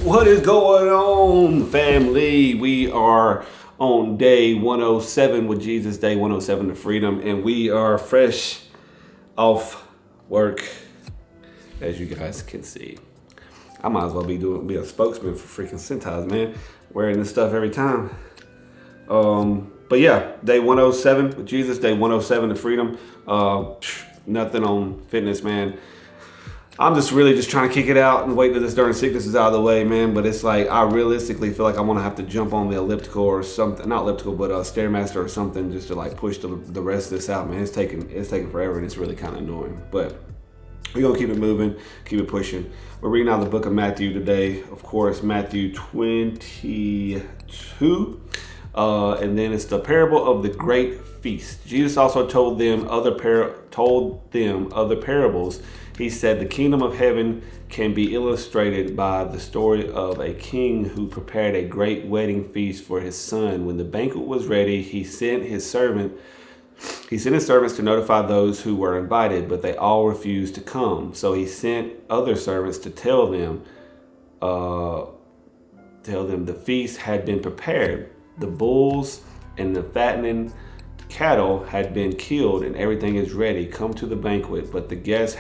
What is going on, family? We are on day 107 with Jesus, day 107 to freedom, and we are fresh off work, as you guys can see. I might as well be a spokesman for freaking Cintas, man. Wearing this stuff every time. But yeah, day 107 with Jesus, day 107 to freedom. Nothing on fitness, man. I'm just trying to kick it out and wait till this darn sickness is out of the way, man. But it's like I realistically feel like I want to have to jump on the elliptical or something, not elliptical, but Stairmaster or something, just to like push the rest of this out, man. It's taking forever and it's really kind of annoying. But we're gonna keep it moving, keep it pushing. We're reading out the book of Matthew today, of course, Matthew 22, and then it's the parable of the great feast. Jesus also told them other parables. He said the kingdom of heaven can be illustrated by the story of a king who prepared a great wedding feast for his son. When the banquet was ready, he sent his servants to notify those who were invited, but they all refused to come. So he sent other servants to tell them the feast had been prepared. The bulls and the fattening cattle had been killed and everything is ready. Come to the banquet. But the guests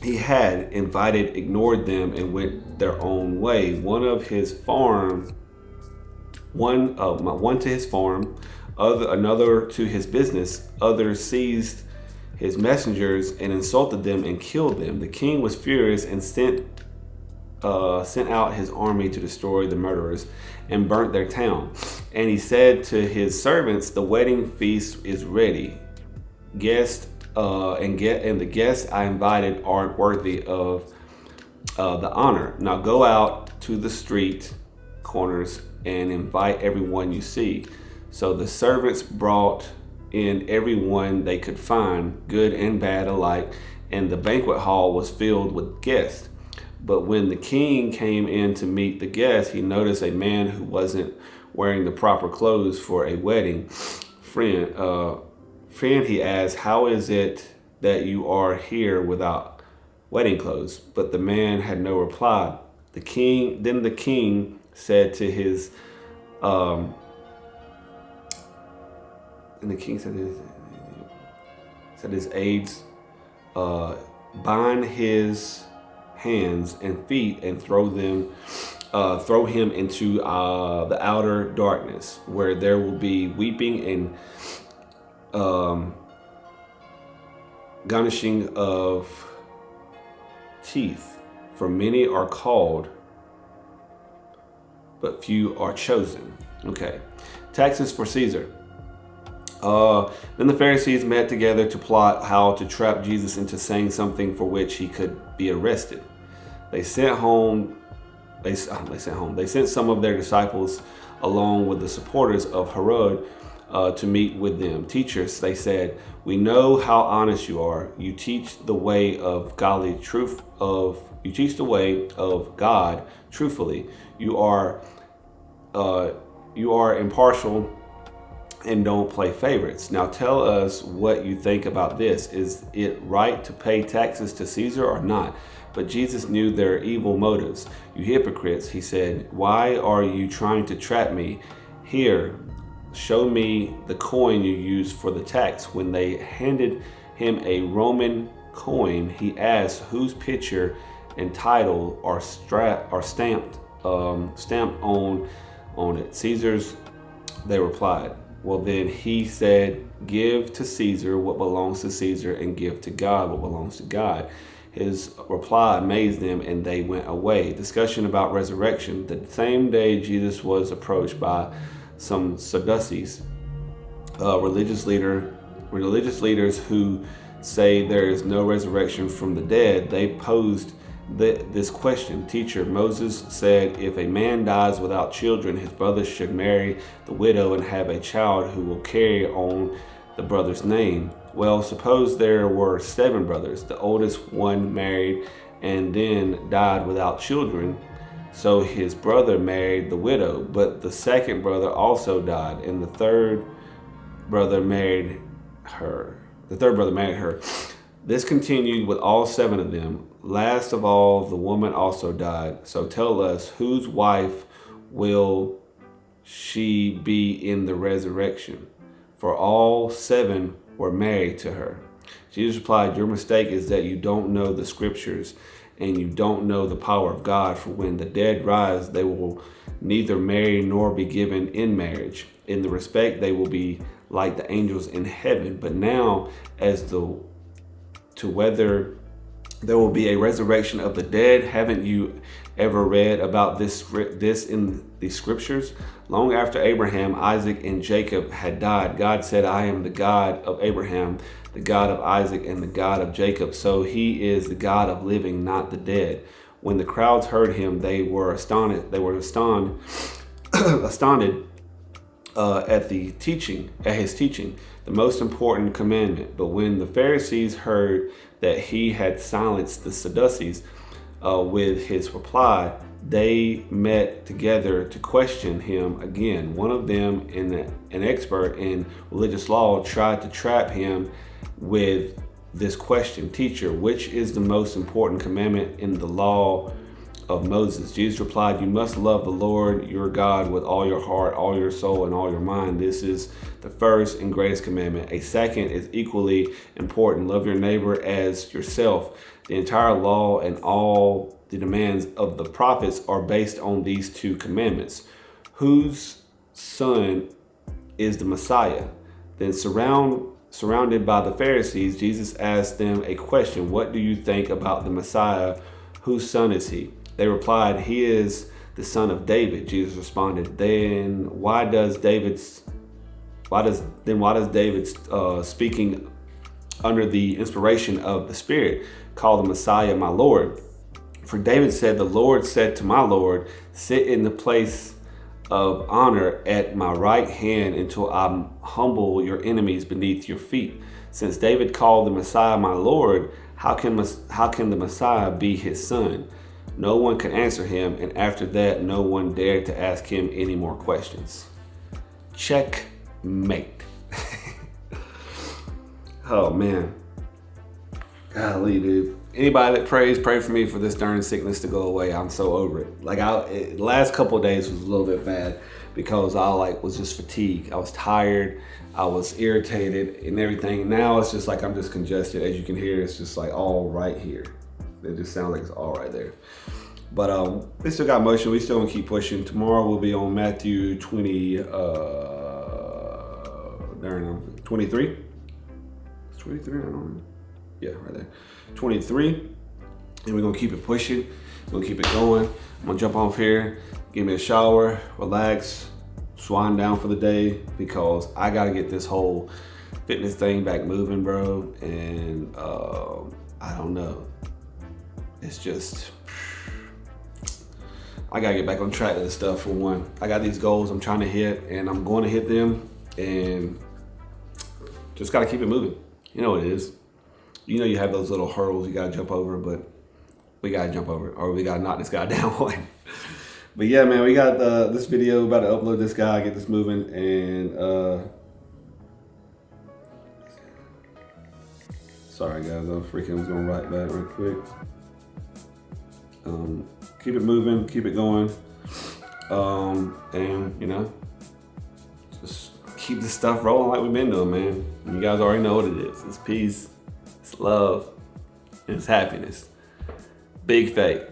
he had invited ignored them and went their own way. One to his farm, another to his business. Others seized his messengers and insulted them and killed them. The king was furious and sent out his army to destroy the murderers and burnt their town. And he said to his servants, "The wedding feast is ready. The guests I invited aren't worthy of the honor. Now go out to the street corners and invite everyone you see." So the servants brought in everyone they could find, good and bad alike, and the banquet hall was filled with guests. But when the king came in to meet the guests, he noticed a man who wasn't wearing the proper clothes for a wedding. Friend, he asked, "How is it that you are here without wedding clothes?" But the man had no reply. The king said to his, his aides, "Bind his hands and feet and throw him into the outer darkness, where there will be weeping and gnashing of teeth. For many are called, but few are chosen." Okay. Taxes for Caesar. Then the Pharisees met together to plot how to trap Jesus into saying something for which he could be arrested. They sent some of their disciples along with the supporters of Herod to meet with them. "Teachers," they said, "we know how honest you are. You teach the way of God truthfully. You are impartial and don't play favorites. Now tell us what you think about this. Is it right to pay taxes to Caesar or not?" But Jesus knew their evil motives. "You hypocrites," he said, "why are you trying to trap me? Here, show me the coin you used for the tax." When they handed him a Roman coin, he asked whose picture and title are stamped on it. "Caesar's," they replied. Well, then he said, "Give to Caesar what belongs to Caesar and give to God what belongs to God." His reply amazed them and they went away. Discussion about resurrection. The same day Jesus was approached by some Sadducees, religious leaders who say there is no resurrection from the dead. They posed this question: "Teacher, Moses said if a man dies without children, his brother should marry the widow and have a child who will carry on the brother's name. Well, suppose there were 7 brothers. The oldest one married and then died without children. So his brother married the widow, but the second brother also died, and the third brother married her. This continued with all 7 of them. Last of all, the woman also died. So tell us, whose wife will she be in the resurrection? For all 7 were married to her. Jesus replied, your mistake is that you don't know the scriptures and you don't know the power of God. For when the dead rise, they will neither marry nor be given in marriage. In the respect, they will be like the angels in heaven. But now, as to whether there will be a resurrection of the dead, haven't you ever read about this in the scriptures? Long after Abraham, Isaac, and Jacob had died, God said, I am the God of Abraham, the God of Isaac, and the God of Jacob. So he is the God of living, not the dead. When the crowds heard him, they were astounded. Astounded at his teaching, the most important commandment. But when the Pharisees heard that he had silenced the Sadducees with his reply, they met together to question him again. One of them, an expert in religious law, tried to trap him with this question, Teacher, which is the most important commandment in the law of Moses? Jesus replied, you must love the Lord your God with all your heart, all your soul, and all your mind. This is the first and greatest commandment. A second is equally important. Love your neighbor as yourself. The entire law and all the demands of the prophets are based on these 2 commandments. Whose son is the Messiah? Then surrounded by the Pharisees, Jesus asked them a question. What do you think about the Messiah? Whose son is he? They replied, he is the son of David. Jesus responded, then why does David speaking under the inspiration of the Spirit call the Messiah my Lord? For David said, the Lord said to my Lord, sit in the place of honor at my right hand until I humble your enemies beneath your feet. Since David called the Messiah my Lord, how can the Messiah be his son? No one could answer him, and after that, no one dared to ask him any more questions. Checkmate. Oh man, golly, dude. Anybody that prays, pray for me for this darn sickness to go away. I'm so over it. Like last couple of days was a little bit bad because I was just fatigued. I was tired. I was irritated and everything. Now it's just like I'm just congested. As you can hear, it's just like all right here. It just sounds like it's all right there. But we still got motion. We still gonna keep pushing. Tomorrow we'll be on Matthew 23. It's 23, I don't know. Yeah, right there. 23. And we're gonna keep it pushing. We're gonna keep it going. I'm gonna jump off here, give me a shower, relax, swan down for the day because I gotta get this whole fitness thing back moving, bro. And I don't know. It's just, I gotta get back on track with this stuff for one. I got these goals I'm trying to hit and I'm going to hit them and just gotta keep it moving. You know what it is. You know you have those little hurdles you gotta jump over, but we gotta jump over it or we gotta knock this guy down one. But yeah, man, we got this video, about to upload this guy, get this moving, and sorry guys, I was gonna write that real quick. Keep it moving, keep it going, and you know, just keep this stuff rolling like we've been doing, man. You guys already know what it is. It's peace, it's love, and it's happiness. Big faith.